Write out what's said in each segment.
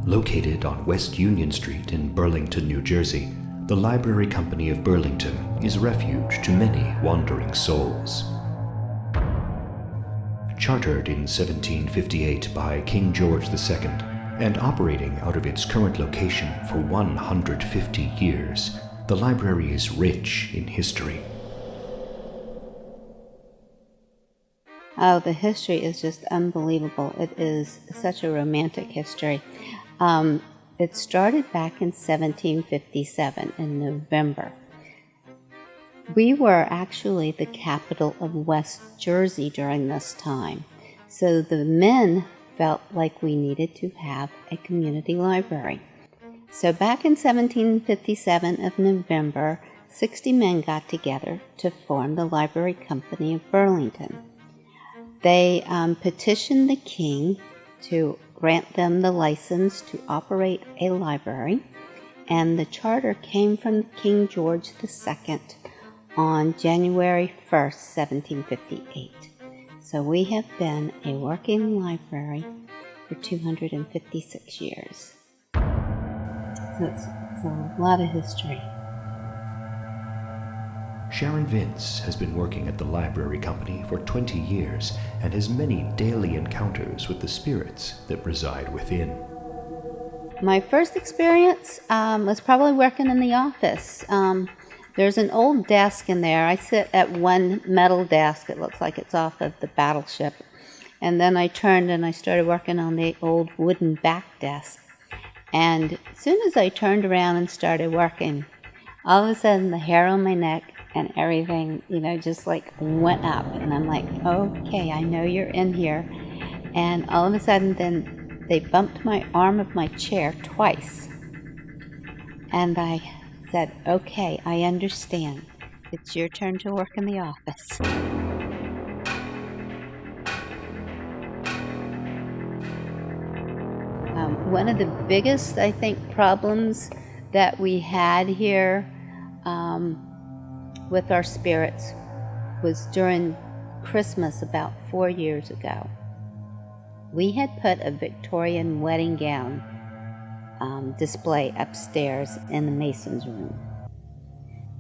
Located on West Union Street in Burlington, New Jersey, the Library Company of Burlington is refuge to many wandering souls. Chartered in 1758 by King George II and operating out of its current location for 150 years, the library is rich in history. Oh, the history is just unbelievable. It is such a romantic history. It started back in 1757 in November. We were actually the capital of West Jersey during this time. So the men felt like we needed to have a community library. So back in 1757 of November, 60 men got together to form the Library Company of Burlington. They petitioned the king to grant them the license to operate a library, and the charter came from King George II on January 1st, 1758. So we have been a working library for 256 years. So it's a lot of history. Sharon Vince has been working at the Library Company for 20 years and has many daily encounters with the spirits that reside within. My first experience was probably working in the office. There's an old desk in there. I sit at one metal desk. It looks like it's off of the battleship. And then I turned and I started working on the old wooden back desk. And as soon as I turned around and started working, all of a sudden the hair on my neck and everything, just like went up. And I'm like, okay, I know you're in here. And all of a sudden then they bumped my arm of my chair twice. And I said, okay, I understand. It's your turn to work in the office. One of the biggest, I think, problems that we had here with our spirits was during Christmas about 4 years ago. We had put a Victorian wedding gown display upstairs in the Mason's room.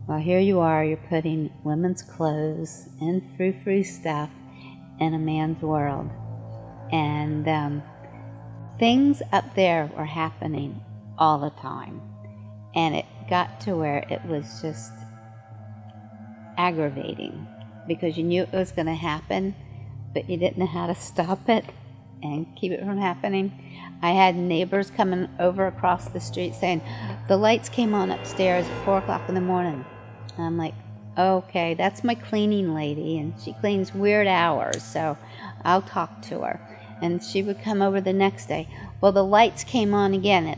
Well, here you are, you're putting women's clothes and frou-frou stuff in a man's world. And things up there were happening all the time. And it got to where it was just aggravating because you knew it was going to happen, but you didn't know how to stop it and keep it from happening. I had neighbors coming over across the street saying, the lights came on upstairs at 4 o'clock in the morning. And I'm like, okay, that's my cleaning lady, and she cleans weird hours, so I'll talk to her. And she would come over the next day. Well, the lights came on again at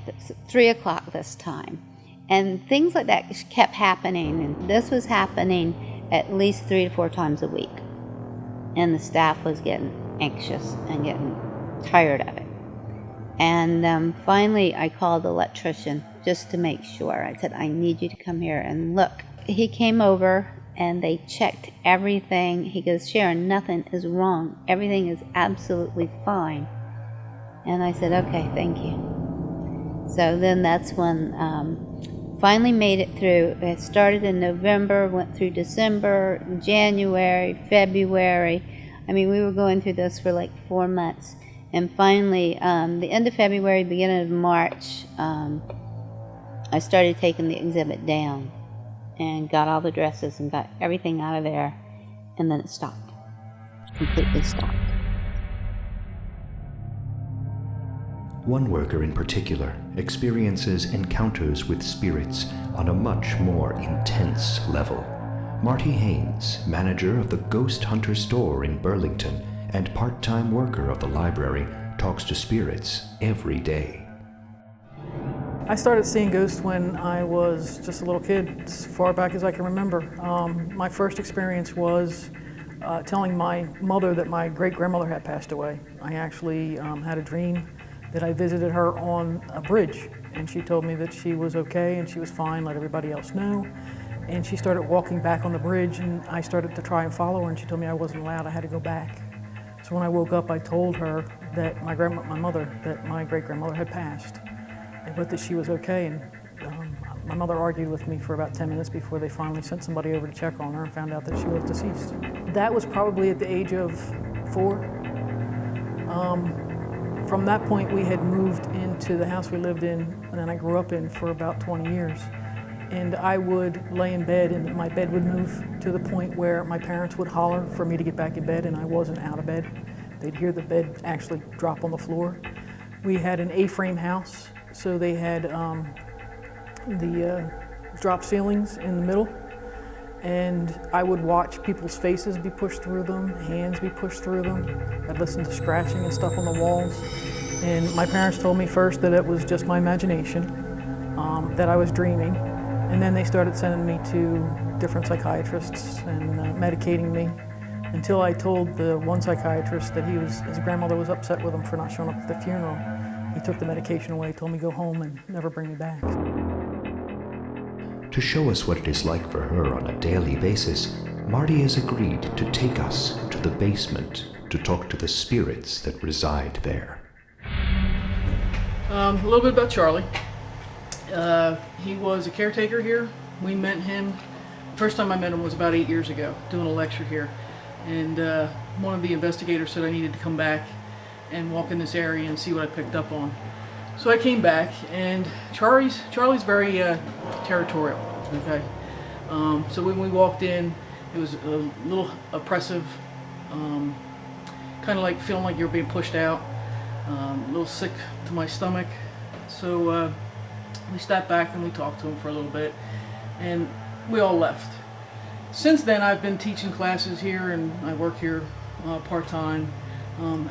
3 o'clock this time. And things like that kept happening, and this was happening at least 3 to 4 times a week. And the staff was getting anxious and getting tired of it. And finally, I called the electrician just to make sure. I said, I need you to come here and look. He came over, and they checked everything. He goes, Sharon, nothing is wrong. Everything is absolutely fine. And I said, okay, thank you. So then that's when finally made it through. It started in November, went through December, January, February. I mean, we were going through this for like 4 months. And finally, the end of February, beginning of March, I started taking the exhibit down and got all the dresses and got everything out of there. And then it stopped, completely stopped. One worker in particular experiences encounters with spirits on a much more intense level. Marti Haines, manager of the Ghost Hunter store in Burlington and part-time worker of the library, talks to spirits every day. I started seeing ghosts when I was just a little kid, as far back as I can remember. My first experience was telling my mother that my great-grandmother had passed away. I actually had a dream that I visited her on a bridge, and she told me that she was okay and she was fine, let everybody else know. And she started walking back on the bridge, and I started to try and follow her, and she told me I wasn't allowed, I had to go back. So when I woke up, I told her that my great-grandmother had passed. but that she was okay. And my mother argued with me for about 10 minutes before they finally sent somebody over to check on her and found out that she was deceased. That was probably at the age of 4. From that point, we had moved into the house we lived in and then I grew up in for about 20 years. And I would lay in bed and my bed would move to the point where my parents would holler for me to get back in bed and I wasn't out of bed. They'd hear the bed actually drop on the floor. We had an A-frame house, so they had the drop ceilings in the middle, and I would watch people's faces be pushed through them, hands be pushed through them. I'd listen to scratching and stuff on the walls. And my parents told me first that it was just my imagination, that I was dreaming. And then they started sending me to different psychiatrists and medicating me until I told the one psychiatrist that his grandmother was upset with him for not showing up at the funeral. He took the medication away, told me to go home and never bring me back. To show us what it is like for her on a daily basis, Marti has agreed to take us to the basement to talk to the spirits that reside there. A little bit about Charlie. He was a caretaker here. We met him, first time I met him was about 8 years ago, doing a lecture here. And one of the investigators said I needed to come back and walk in this area and see what I picked up on. So I came back, and Charlie's very territorial, okay? So when we walked in, it was a little oppressive, kind of like feeling like you're being pushed out, a little sick to my stomach. So we stepped back and we talked to him for a little bit, and we all left. Since then, I've been teaching classes here, and I work here part-time.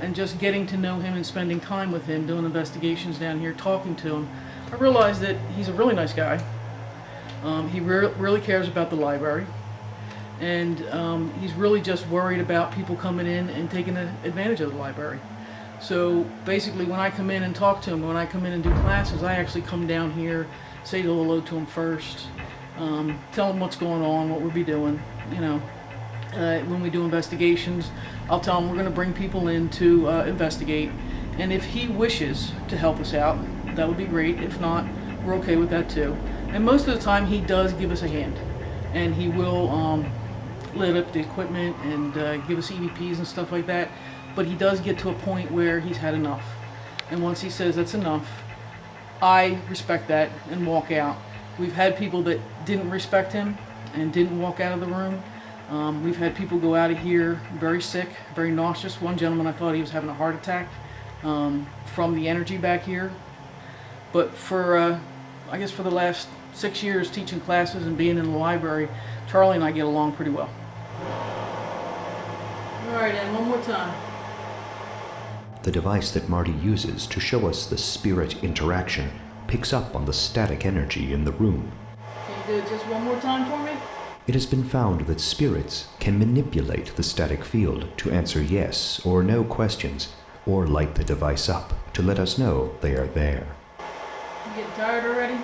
And just getting to know him and spending time with him, doing investigations down here, talking to him, I realized that he's a really nice guy. He really cares about the library, and he's really just worried about people coming in and taking advantage of the library. So basically, when I come in and talk to him, when I come in and do classes, I actually come down here, say hello to him first, tell him what's going on, what we'll be doing, you know. When we do investigations, I'll tell him we're going to bring people in to investigate, and if he wishes to help us out, that would be great. If not, we're okay with that too. And most of the time he does give us a hand, and he will lit up the equipment and give us EVPs and stuff like that, but he does get to a point where he's had enough, and once he says that's enough, I respect that and walk out. We've had people that didn't respect him and didn't walk out of the room. We've had people go out of here very sick, very nauseous. One gentleman, I thought he was having a heart attack from the energy back here. But for, I guess for the last 6 years teaching classes and being in the library, Charlie and I get along pretty well. All right, and one more time. The device that Marti uses to show us the spirit interaction picks up on the static energy in the room. Can you do it just one more time for me? It has been found that spirits can manipulate the static field to answer yes or no questions, or light the device up to let us know they are there. You getting tired already?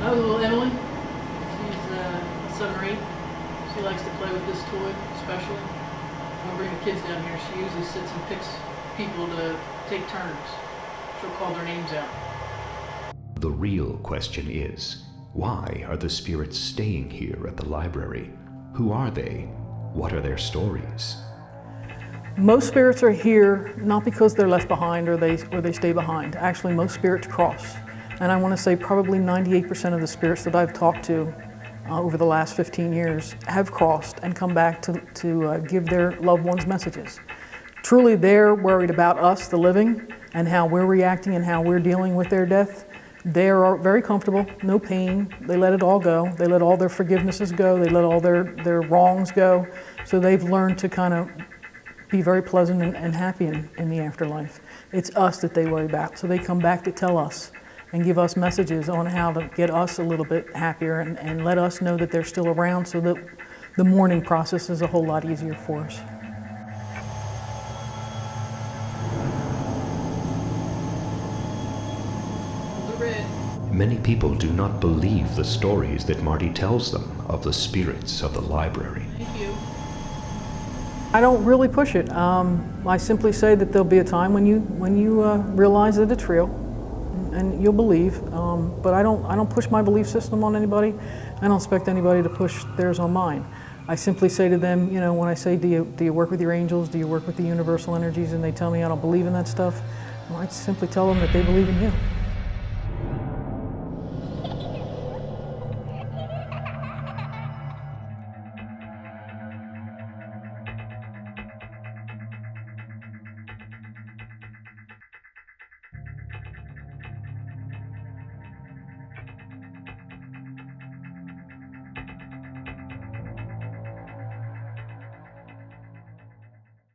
That was little Emily. She's 7 or 8. She likes to play with this toy, especially. When I bring the kids down here, she usually sits and picks people to take turns. She'll call their names out. The real question is, why are the spirits staying here at the library? Who are they? What are their stories? Most spirits are here not because they're left behind or they stay behind. Actually, most spirits cross. And I want to say probably 98% of the spirits that I've talked to over the last 15 years have crossed and come back to give their loved ones messages. Truly, they're worried about us, the living, and how we're reacting and how we're dealing with their death. They're very comfortable, no pain. They let it all go. They let all their forgivenesses go. They let all their wrongs go. So they've learned to kind of be very pleasant and happy in the afterlife. It's us that they worry about. So they come back to tell us and give us messages on how to get us a little bit happier and let us know that they're still around so that the mourning process is a whole lot easier for us. Many people do not believe the stories that Marti tells them of the spirits of the library. Thank you. I don't really push it. I simply say that there'll be a time when you realize that it's real, and you'll believe. But I don't push my belief system on anybody. I don't expect anybody to push theirs on mine. I simply say to them, you know, when I say, do you work with your angels? Do you work with the universal energies? And they tell me I don't believe in that stuff. Well, I simply tell them that they believe in you.